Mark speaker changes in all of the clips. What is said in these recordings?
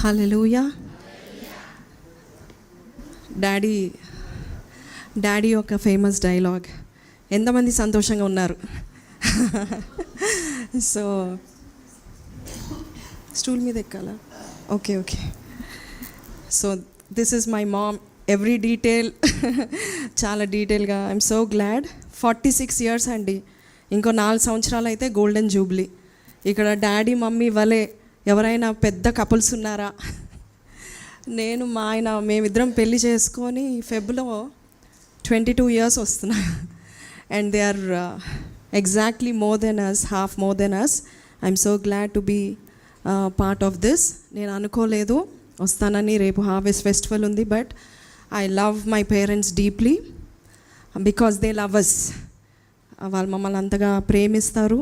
Speaker 1: హల్లెలూయా. Daddy ఒక famous dialogue. ఎంతమంది సంతోషంగా ఉన్నారు? సో స్టూల్ మీద ఎక్కాలా? Okay. So this is my mom. Every detail చాలా డీటెయిల్గా. I'm so glad. 46 years అండి. ఇంకో 4 సంవత్సరాలు అయితే గోల్డెన్ జూబ్లీ. ఇక్కడ డాడీ మమ్మీ వలే ఎవరైనా పెద్ద కపుల్స్ ఉన్నారా? నేను మా ఆయన మేమిద్దరం పెళ్ళి చేసుకొని ఫెబ్లో 22 years వస్తున్నా. And they are exactly more than us, half more than us. I'm so glad to be part of this. నేను అనుకోలేదు వస్తానని. రేపు హార్వెస్ట్ ఫెస్టివల్ ఉంది. But I love my parents deeply because they love us. వాళ్ళు మమ్మల్ని అంతగా ప్రేమిస్తారు.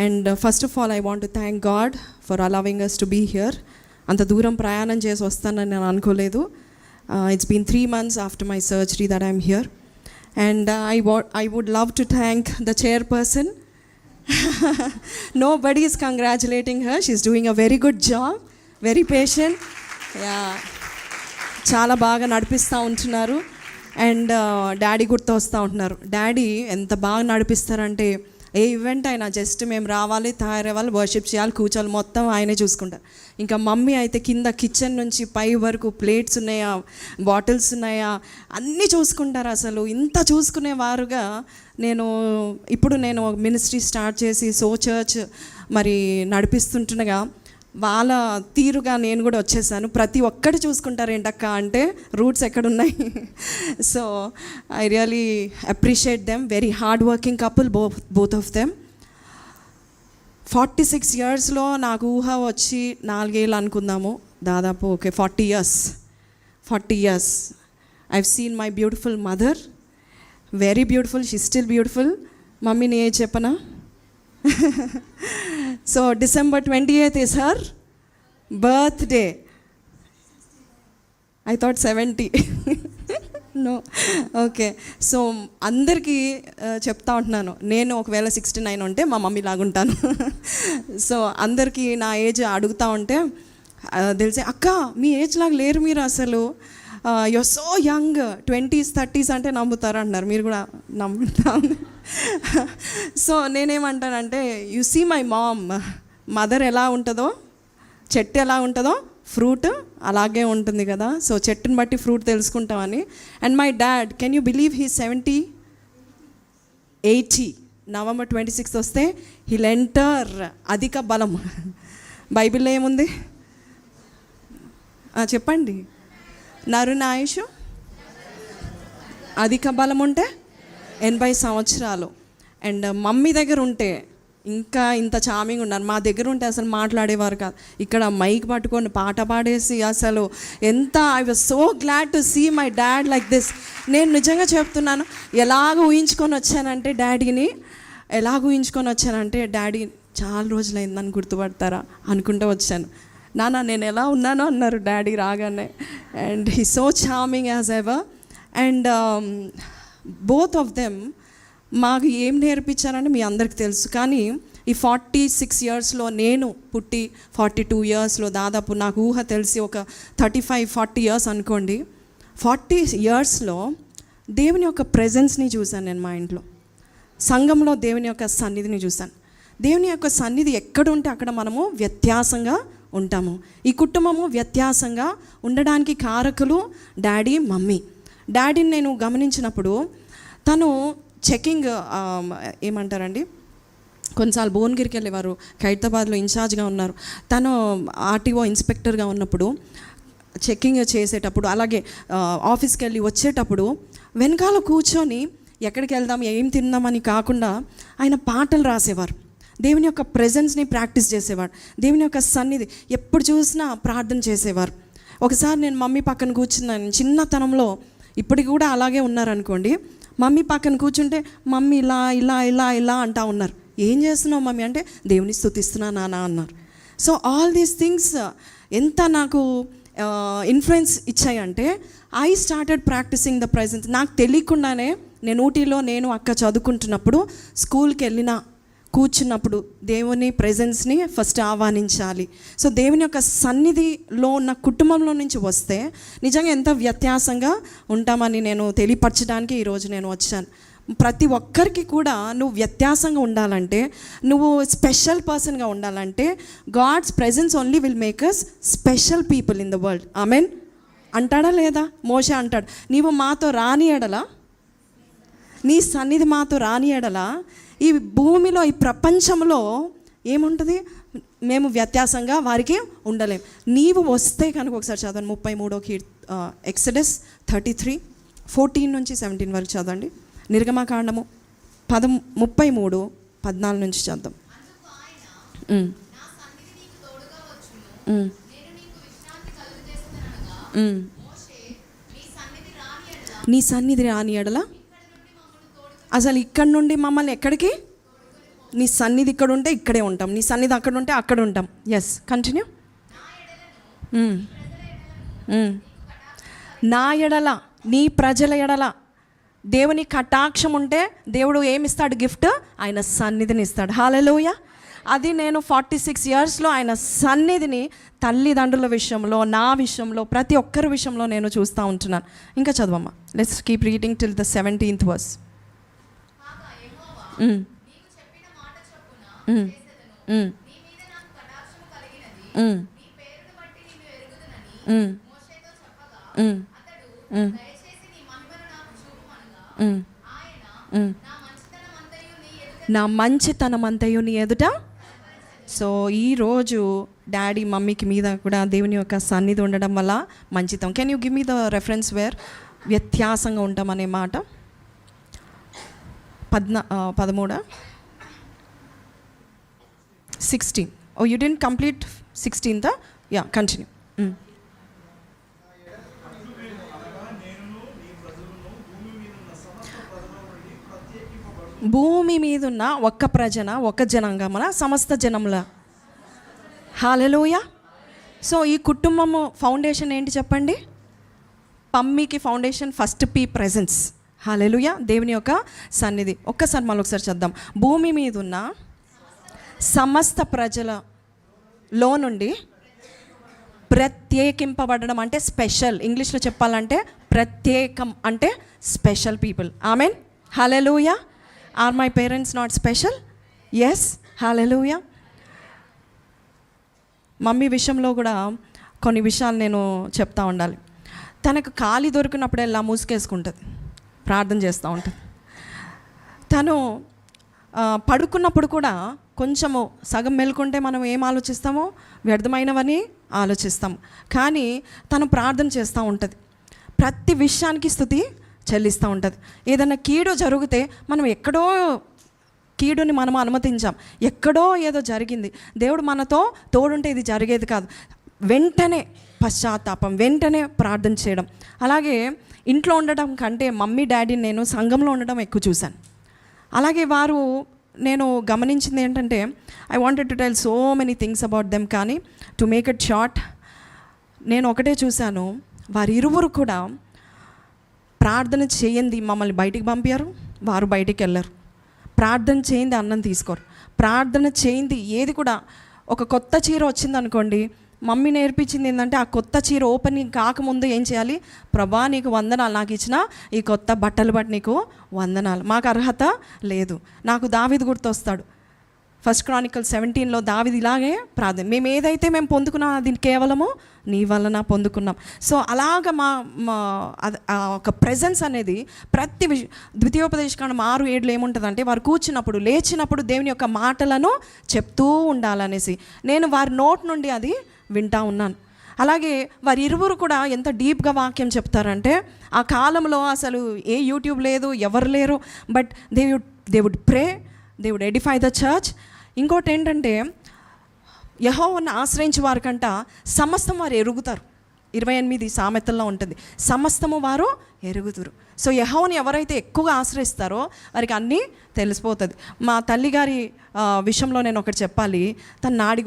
Speaker 1: And first of all I want to thank God for allowing us to be here. అంత దూరం ప్రయాణం చేసి వస్తానని నేను అనుకోలేదు. It's been 3 months after my surgery that I'm here. And I would love to thank the chairperson. Nobody is congratulating her. She's doing a very good job. Very patient. చాలా బాగా నడిపిస్తూ ఉంటున్నారు. అండ్ డాడీ గుర్తు వస్తూ ఉంటున్నారు. Daddy ఎంత బాగా నడిపిస్తారంటే ఏ event అయినా జస్ట్ మేము రావాలి, తయారవ్వాలి, వర్షిప్ చేయాలి, కూర్చోవాలి, మొత్తం ఆయనే చూసుకుంటారు. ఇంకా మమ్మీ అయితే కింద కిచెన్ నుంచి పై వరకు ప్లేట్స్ ఉన్నాయా, బాటిల్స్ ఉన్నాయా, అన్నీ చూసుకుంటారు. అసలు ఇంత చూసుకునేవారుగా ఇప్పుడు నేను మినిస్ట్రీ స్టార్ట్ చేసి చర్చ్ మరి నడిపిస్తుంటుండగా వాళ్ళ తీరుగా నేను కూడా వచ్చేసాను. ప్రతి ఒక్కటి చూసుకుంటారు. ఏంటక్క అంటే రూట్స్ ఎక్కడున్నాయి. So I really appreciate them. Very hard working couple both of them. 46 yearsలో నాకు ఊహ వచ్చి 4 ఏళ్ళు అనుకుందాము, దాదాపు 40 years. I've seen my beautiful mother. Very beautiful. She still beautiful. మమ్మీని ఏజ్ చెప్పనా? So December 28th is her birthday. I thought 70. No. Okay. So అందరికీ చెప్తా ఉంటున్నాను, నేను ఒకవేళ 69 ఉంటే మా మమ్మీ లాగుంటాను. సో అందరికీ నా ఏజ్ అడుగుతూ ఉంటే తెలిసే, అక్క మీ ఏజ్ లాగా లేరు మీరు, అసలు you're so young, 20s 30s అంటే నమ్ముతారు అంటున్నారు. మీరు కూడా నమ్ముతాను. సో నేనేమంటానంటే, you see my mom. Mother ఎలా ఉంటుందో, చెట్టు ఎలా ఉంటుందో ఫ్రూట్ అలాగే ఉంటుంది కదా. సో చెట్టుని బట్టి ఫ్రూట్ తెలుసుకుంటామని. And my dad, can you believe he 70, 80. November 26th వస్తే హీల్ ఎంటర్ అధిక బలం. బైబిల్లో ఏముంది చెప్పండి? నరుని ఆయుష్ అధిక బలం ఉంటే 80 సంవత్సరాలు. అండ్ మమ్మీ దగ్గర ఉంటే ఇంకా ఇంత చామింగ్ ఉన్నారు. మా దగ్గర ఉంటే అసలు మాట్లాడేవారు కాదు. ఇక్కడ మైక్ పట్టుకొని పాట పాడేసి అసలు ఎంత I was so glad to see my dad like this. నేను నిజంగా చెప్తున్నాను, ఎలాగ ఊహించుకొని వచ్చానంటే డాడీ చాలా రోజులైంది నన్ను గుర్తుపడతారా అనుకుంటూ వచ్చాను. నాన్న నేను ఎలా ఉన్నానో అన్నారు డాడీ రాగానే. And he so charming as ever. And both of them మాకు ఏం నేర్పించారని మీ అందరికి తెలుసు. కానీ ఈ 46 yearsలో నేను పుట్టి 42 yearsలో దాదాపు నాకు ఊహ తెలిసి ఒక 35-40 years అనుకోండి. 40 yearsలో దేవుని యొక్క ప్రెజెన్స్ని చూశాను నేను. మా ఇంట్లో సంఘంలో దేవుని యొక్క సన్నిధిని చూశాను. దేవుని యొక్క సన్నిధి ఎక్కడ ఉంటే అక్కడ మనము వ్యత్యాసంగా ఉంటాము. ఈ కుటుంబము వ్యత్యాసంగా ఉండడానికి కారకులు డాడీ మమ్మీ. డాడీని నేను గమనించినప్పుడు తను చెకింగ్ ఏమంటారండి, కొన్నిసార్లు భువనగిరికి వెళ్ళేవారు, ఖైరతాబాద్లో ఇన్ఛార్జ్గా ఉన్నారు. తను ఆర్టీఓ ఇన్స్పెక్టర్గా ఉన్నప్పుడు చెకింగ్ చేసేటప్పుడు, అలాగే ఆఫీస్కి వెళ్ళి వచ్చేటప్పుడు వెనకాల కూర్చొని ఎక్కడికి వెళ్దాం ఏం తిందామని కాకుండా ఆయన పాటలు రాసేవారు. దేవుని యొక్క ప్రెజెన్స్ని ప్రాక్టీస్ చేసేవాడు. దేవుని యొక్క సన్నిధి ఎప్పుడు చూసినా ప్రార్థన చేసేవారు. ఒకసారి నేను మమ్మీ పక్కన కూర్చున్నాను చిన్నతనంలో. ఇప్పటికి కూడా అలాగే ఉన్నారనుకోండి. మమ్మీ పక్కన కూర్చుంటే మమ్మీ ఇలా ఇలా ఇలా ఇలా అంటూ ఉన్నారు. ఏం చేస్తున్నావు మమ్మీ అంటే దేవుని స్తుతిస్తున్నా నాన్న అన్నారు. సో ఆల్ దీస్ థింగ్స్ ఎంత నాకు ఇన్ఫ్లుయెన్స్ ఇచ్చాయంటే I started practising the presence. నాకు తెలియకుండానే నేను ఊటీలో నేను అక్క చదువుకుంటున్నప్పుడు స్కూల్కి వెళ్ళినా కూర్చున్నప్పుడు దేవుని ప్రెజెన్స్ని ఫస్ట్ ఆహ్వానించాలి. సో దేవుని యొక్క సన్నిధిలో ఉన్న కుటుంబంలో నుంచి వస్తే నిజంగా ఎంత వ్యత్యాసంగా ఉంటామని నేను తెలియపరచడానికి ఈరోజు నేను వచ్చాను. ప్రతి ఒక్కరికి కూడా నువ్వు వ్యత్యాసంగా ఉండాలంటే, నువ్వు స్పెషల్ పర్సన్గా ఉండాలంటే, God's presence only will make us special people in the world. Amen అంటాడా లేదా? మోషే అంటాడు, నీవు మాతో రాని ఎడలా, నీ సన్నిధి మాతో రాని ఎడలా ఈ భూమిలో, ఈ ప్రపంచంలో ఏముంటుంది? మేము వ్యత్యాసంగా వారికి ఉండలేం. నీవు వస్తే కనుక ఒకసారి చదవండి 33 ఎక్సడస్ 33:14 నుంచి 17 వరకు చదవండి. నిర్గమకాండము 33:14 నుంచి చదువు. నీ సన్నిధి రాని ఎడల, అసలు ఇక్కడ నుండి మమ్మల్ని ఎక్కడికి? నీ సన్నిధి ఇక్కడ ఉంటే ఇక్కడే ఉంటాం, నీ సన్నిధి అక్కడ ఉంటే అక్కడ ఉంటాం. Yes, continue. నా ఎడల, నీ ప్రజల ఎడల దేవుని కటాక్షం ఉంటే దేవుడు ఏమిస్తాడు? గిఫ్ట్, ఆయన సన్నిధిని ఇస్తాడు. హల్లెలూయా. అది నేను 46 ఇయర్స్లో ఆయన సన్నిధిని తల్లిదండ్రుల విషయంలో, నా విషయంలో, ప్రతి ఒక్కరి విషయంలో నేను చూస్తూ ఉంటున్నాను. ఇంకా చదవమ్మా. Let's keep reading till the 17th verse. నా మంచితనమంతయు నీ ఎదుట. సో ఈరోజు డాడీ మమ్మీకి మీద కూడా దేవుని యొక్క సన్నిధి ఉండడం వల్ల మంచితం. Can you give me the reference where వ్యత్యాసంగా ఉంటాం అనే మాట? 13 16. Oh, you didn't complete 16th? Yeah, continue. భూమి మీదున్న ఒక్క ప్రజన, ఒక్క జనాంగమన, సమస్త జనముల. హల్లెలూయా. సో ఈ కుటుంబము ఫౌండేషన్ ఏంటి చెప్పండి? పమ్మికి ఫౌండేషన్ ఫస్ట్ పీ ప్రెజెన్స్. హల్లెలూయా. దేవుని యొక్క సన్నిధి. ఒక్కసారి మళ్ళీ ఒకసారి చద్దాం. భూమి మీద ఉన్న సమస్త ప్రజలలో నుండి ప్రత్యేకింపబడడం అంటే స్పెషల్. ఇంగ్లీష్లో చెప్పాలంటే ప్రత్యేకం అంటే special people. Amen. Hallelujah. Are my parents not special? Yes. Hallelujah. Mummy విషయంలో కూడా కొన్ని విషయాలు నేను చెప్తా ఉండాలి. తనకు ఖాళీ దొరికినప్పుడు ఎలా మూసుకేసుకుంటుంది, ప్రార్థన చేస్తూ ఉంటుంది. తను పడుకున్నప్పుడు కూడా కొంచెము సగం మెలుకుంటే మనం ఏం ఆలోచిస్తామో? వ్యర్థమైనవని ఆలోచిస్తాము. కానీ తను ప్రార్థన చేస్తూ ఉంటుంది. ప్రతి విషయానికి స్తుతి చెల్లిస్తూ ఉంటుంది. ఏదైనా కీడు జరిగితే మనం ఎక్కడో కీడుని మనం అనుమతించాం, ఎక్కడో ఏదో జరిగింది, దేవుడు మనతో తోడుంటే ఇది జరిగేది కాదు. వెంటనే పశ్చాత్తాపం, వెంటనే ప్రార్థన చేయడం. అలాగే ఇంట్లో ఉండడం కంటే మమ్మీ డాడీ నేను సంఘంలో ఉండడం ఎక్కువ చూశాను. అలాగే వారు, నేను గమనించింది ఏంటంటే, I wanted to tell so many things about them, కానీ టు మేక్ ఇట్ షార్ట్ నేను ఒకటే చూశాను. వారి ఇరువురు కూడా ప్రార్థన చేయండి మమ్మల్ని బయటికి పంపారు, వారు బయటికి వెళ్ళరు. ప్రార్థన చేయింది అన్నం తీసుకోరు. ప్రార్థన చేయింది ఏది కూడా. ఒక కొత్త చీర వచ్చిందనుకోండి, మమ్మీ నేర్పించింది ఏంటంటే, ఆ కొత్త చీర ఓపెనింగ్ కాకముందు ఏం చేయాలి? ప్రభా నీకు వందనాలు, నాకు ఇచ్చిన ఈ కొత్త బట్టలు బట్టి నీకు వందనాలు. మాకు అర్హత లేదు. నాకు దావీదు గుర్తొస్తాడు. 1 Chronicles 17లో దావీదు ఇలాగే ప్రార్థన, మేము ఏదైతే మేము పొందుకున్నాం అది కేవలము నీ వలన పొందుకున్నాం. సో అలాగ మా ఒక ప్రెజెన్స్ అనేది ప్రతి ద్వితీయోపదేశకాండం 6:7 ఏముంటుందంటే, వారు కూర్చున్నప్పుడు లేచినప్పుడు దేవుని యొక్క మాటలను చెప్తూ ఉండాలనేసి నేను వారి నోట్ నుండి అది వింటా ఉన్నాను. అలాగే వారి ఇరువురు కూడా ఎంత డీప్గా వాక్యం చెప్తారంటే, ఆ కాలంలో అసలు ఏ యూట్యూబ్ లేదు, ఎవరు లేరు, but they would pray, they would edify the church. ఇంకోటి ఏంటంటే, యెహోవాను ఆశ్రయించే వారికంట సమస్తం వారు ఎరుగుతారు. 28 సామెతల్లో ఉంటుంది, సమస్తము వారు ఎరుగుతురు. సో యెహోవాను ఎవరైతే ఎక్కువగా ఆశ్రయిస్తారో వారికి అన్నీ తెలిసిపోతుంది. మా తల్లిగారి విషయంలో నేను ఒకటి చెప్పాలి. తన నాడి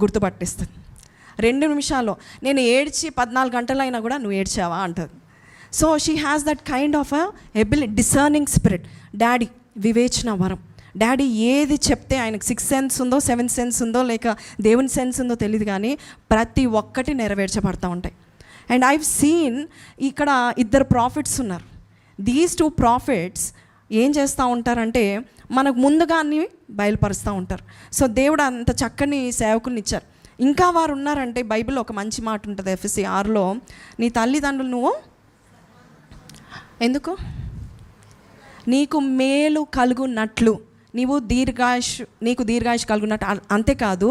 Speaker 1: గుర్తుపట్టిస్తుంది. 2 నిమిషాల్లో నేను ఏడ్చి 14 గంటలైనా కూడా నువ్వు ఏడ్చావా అంటారు. So she has that kind of ability, discerning spirit. Daddy వివేచన వరం. డాడీ ఏది చెప్తే ఆయనకు 6 సెన్స్ ఉందో 7 సెన్స్ ఉందో లేక దేవుని సెన్స్ ఉందో తెలియదు, కానీ ప్రతి ఒక్కటి నెరవేర్చబడతా ఉంటాయి. అండ్ ఐవ్ సీన్ ఇక్కడ 2 ప్రాఫిట్స్ ఉన్నారు. దీస్ 2 ప్రాఫిట్స్ ఏం చేస్తూ ఉంటారంటే మనకు ముందుగా అన్ని బయలుపరుస్తూ ఉంటారు. సో దేవుడు అంత చక్కని సేవకుని ఇచ్చారు. ఇంకా వారు ఉన్నారంటే బైబిల్లో ఒక మంచి మాట ఉంటుంది, ఎఫెసీ 6లో, నీ తల్లిదండ్రులు నువ్వు ఎందుకు నీకు మేలు కలుగునట్లు, నీకు దీర్ఘాయుష్ కలుగునట్టు, అంతేకాదు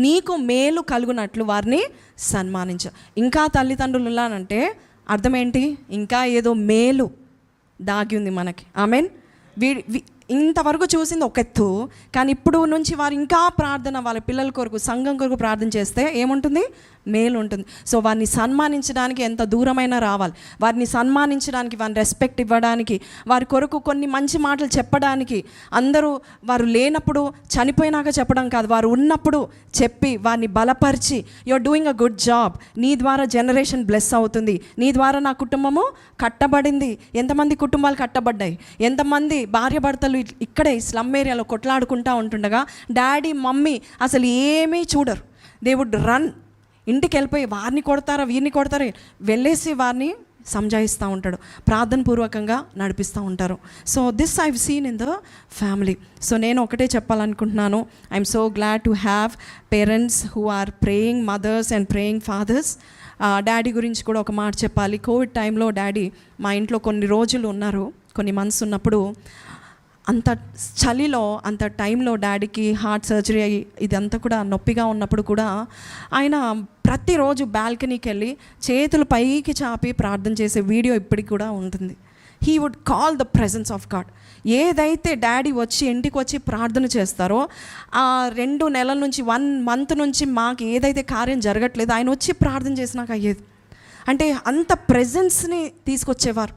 Speaker 1: నీకు మేలు కలుగునట్లు వారిని సన్మానించు. ఇంకా తల్లిదండ్రులు ఉన్నానంటే అర్థం ఏంటి? ఇంకా ఏదో మేలు దాగి ఉంది మనకి. ఆమెన్. ఇంతవరకు చూసింది ఒక ఎత్తు, కానీ ఇప్పుడు నుంచి వారు ఇంకా ప్రార్థన, వాళ్ళ పిల్లల కొరకు, సంఘం కొరకు ప్రార్థన చేస్తే ఏముంటుంది? మేలు ఉంటుంది. సో వారిని సన్మానించడానికి ఎంత దూరమైనా రావాలి, వారిని సన్మానించడానికి, వారిని రెస్పెక్ట్ ఇవ్వడానికి, వారి కొరకు కొన్ని మంచి మాటలు చెప్పడానికి, అందరూ వారు లేనప్పుడు చనిపోయినాక చెప్పడం కాదు, వారు ఉన్నప్పుడు చెప్పి వారిని బలపరిచి, you're doing a good job, నీ ద్వారా జనరేషన్ బ్లెస్ అవుతుంది, నీ ద్వారా నా కుటుంబము కట్టబడింది. ఎంతమంది కుటుంబాలు కట్టబడ్డాయి, ఎంతమంది భార్య భర్తలు ఇక్కడే స్లమ్ ఏరియాలో కొట్లాడుకుంటూ ఉంటుండగా డాడీ మమ్మీ అసలు ఏమీ చూడరు. దే వుడ్ రన్, ఇంటికి వెళ్ళిపోయి వారిని కొడతారా వీరిని కొడతారా వెళ్ళేసి వారిని సంజాయిస్తూ ఉంటాడు, ప్రార్థన పూర్వకంగా నడిపిస్తూ ఉంటారు. So this I've seen in the family. So నేను ఒకటే చెప్పాలనుకుంటున్నాను, I'm so glad to have parents who are praying mothers and praying fathers. Daddy గురించి కూడా ఒక మాట చెప్పాలి. కోవిడ్ టైంలో డాడీ మా ఇంట్లో కొన్ని రోజులు ఉన్నారు, కొన్ని మంత్స్ ఉన్నప్పుడు, అంత చలిలో అంత టైంలో డాడీకి హార్ట్ సర్జరీ అయ్యి ఇదంతా కూడా నొప్పిగా ఉన్నప్పుడు కూడా ఆయన ప్రతిరోజు బాల్కనీకి వెళ్ళి చేతులు పైకి చాపి ప్రార్థన చేసే వీడియో ఇప్పటికి కూడా ఉంటుంది. He would call the presence of God. ఏదైతే డాడీ వచ్చి ఇంటికి వచ్చి ప్రార్థన చేస్తారో ఆ 2 నెలల నుంచి 1 మంత్ నుంచి మాకు ఏదైతే కార్యం జరగట్లేదు ఆయన వచ్చి ప్రార్థన చేసినాక అయ్యేది. అంటే అంత ప్రెజెన్స్ని తీసుకొచ్చేవారు.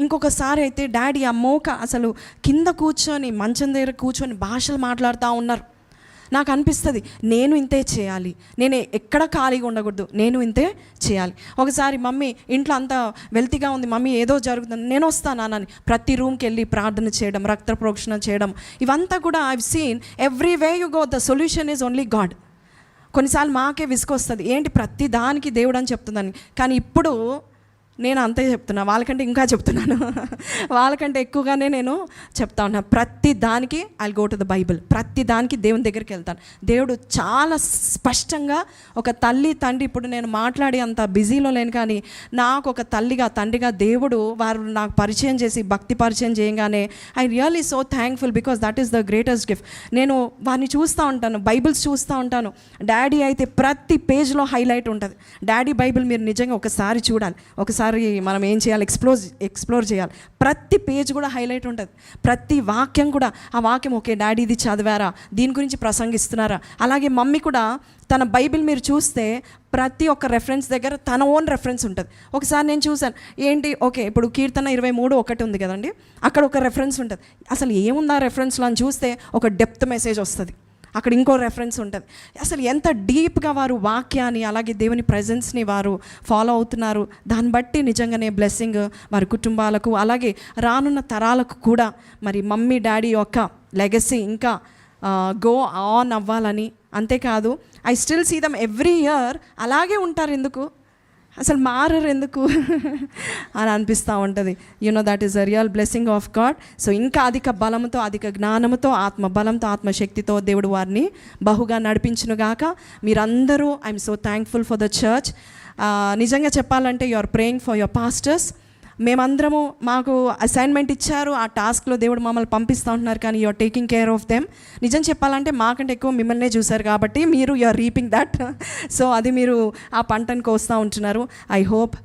Speaker 1: ఇంకొకసారి అయితే డాడీ ఆ మోక అసలు కింద కూర్చొని మంచం దగ్గర కూర్చొని భాషలు మాట్లాడుతూ ఉన్నారు. నాకు అనిపిస్తుంది నేను ఇంతే చేయాలి, నేను ఎక్కడ ఖాళీగా ఉండకూడదు, నేను ఇంతే చేయాలి. ఒకసారి మమ్మీ ఇంట్లో అంతా వెల్తీగా ఉంది, మమ్మీ ఏదో జరుగుతుంది, నేను వస్తాను అని ప్రతి రూమ్కి వెళ్ళి ప్రార్థన చేయడం, రక్త ప్రోక్షణ చేయడం, ఇవంతా కూడా I've seen. ఎవ్రీవే you go the solution is only God. కొన్నిసార్లు మాకే విసుకొస్తుంది, ఏంటి ప్రతి దానికి దేవుడు అని చెప్తుందని. కానీ ఇప్పుడు నేను అంతే చెప్తున్నా, వాళ్ళకంటే ఇంకా చెప్తున్నాను, వాళ్ళకంటే ఎక్కువగానే నేను చెప్తా ఉన్నా. ప్రతి దానికి I go to the Bible, ప్రతి దానికి దేవుని దగ్గరికి వెళ్తాను. దేవుడు చాలా స్పష్టంగా ఒక తల్లి తండ్రి, ఇప్పుడు నేను మాట్లాడి అంత బిజీలో లేను, కానీ నాకు ఒక తల్లిగా తండ్రిగా దేవుడు వారు నాకు పరిచయం చేసి భక్తి పరిచయం చేయగానే I really so thankful, because that is the greatest gift. నేను వారిని చూస్తూ ఉంటాను, బైబిల్స్ చూస్తూ ఉంటాను. డాడీ అయితే ప్రతి పేజ్లో హైలైట్ ఉంటుంది. డాడీ బైబిల్ మీరు నిజంగా ఒకసారి చూడాలి, ఒకసారి మనం ఏం చేయాలి, ఎక్స్ప్లోర్ చేయాలి. ప్రతి పేజ్ కూడా హైలైట్ ఉంటుంది, ప్రతి వాక్యం కూడా ఆ వాక్యం ఓకే డాడీ ఇది చదివారా, దీని గురించి ప్రసంగిస్తున్నారా. అలాగే మమ్మీ కూడా తన బైబిల్ మీరు చూస్తే ప్రతి ఒక్క రెఫరెన్స్ దగ్గర తన ఓన్ రెఫరెన్స్ ఉంటుంది. ఒకసారి నేను చూశాను, ఏంటి ఓకే ఇప్పుడు కీర్తన 23:1 ఉంది కదండి, అక్కడ ఒక రెఫరెన్స్ ఉంటుంది. అసలు ఏముందా రెఫరెన్స్లో అని చూస్తే ఒక డెప్త్ మెసేజ్ వస్తుంది, అక్కడ ఇంకో రెఫరెన్స్ ఉంటుంది. అసలు ఎంత డీప్గా వారు వాక్యాన్ని అలాగే దేవుని ప్రెజెన్స్ని వారు ఫాలో అవుతున్నారు. దాన్ని బట్టి నిజంగానే బ్లెస్సింగ్ వారి కుటుంబాలకు అలాగే రానున్న తరాలకు కూడా. మరి మమ్మీ డాడీ యొక్క లెగసీ ఇంకా గో ఆన్ అవ్వాలని. అంతేకాదు I still see them every year అలాగే ఉంటారు, ఎందుకు అసలు మారరు ఎందుకు అని అనిపిస్తూ ఉంటుంది. You know that is a real blessing of God. So ఇంకా అధిక బలంతో, అధిక జ్ఞానంతో, ఆత్మ బలంతో, ఆత్మశక్తితో దేవుడు వారిని బహుగా నడిపించునుగాక. మీరందరూ I'm so thankful for the church. నిజంగా చెప్పాలంటే you are praying for your pastors. మేమందరము మాకు అసైన్మెంట్ ఇచ్చారు, ఆ టాస్క్లో దేవుడు మమ్మల్ని పంపిస్తూ ఉంటున్నారు, కానీ you are taking care of them. నిజం చెప్పాలంటే మాకంటే ఎక్కువ మిమ్మల్నే చూశారు కాబట్టి మీరు you are reaping that. So అది మీరు ఆ పంటను కోస్తూ ఉంటున్నారు. ఐ హోప్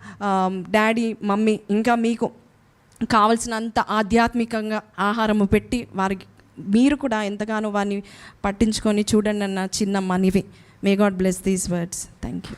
Speaker 1: డాడీ మమ్మీ ఇంకా మీకు కావలసినంత ఆధ్యాత్మికంగా ఆహారము పెట్టి వారికి మీరు కూడా ఎంతగానో వారిని పట్టించుకొని చూడండి అన్న చిన్న మనవి. May God bless these words. Thank you.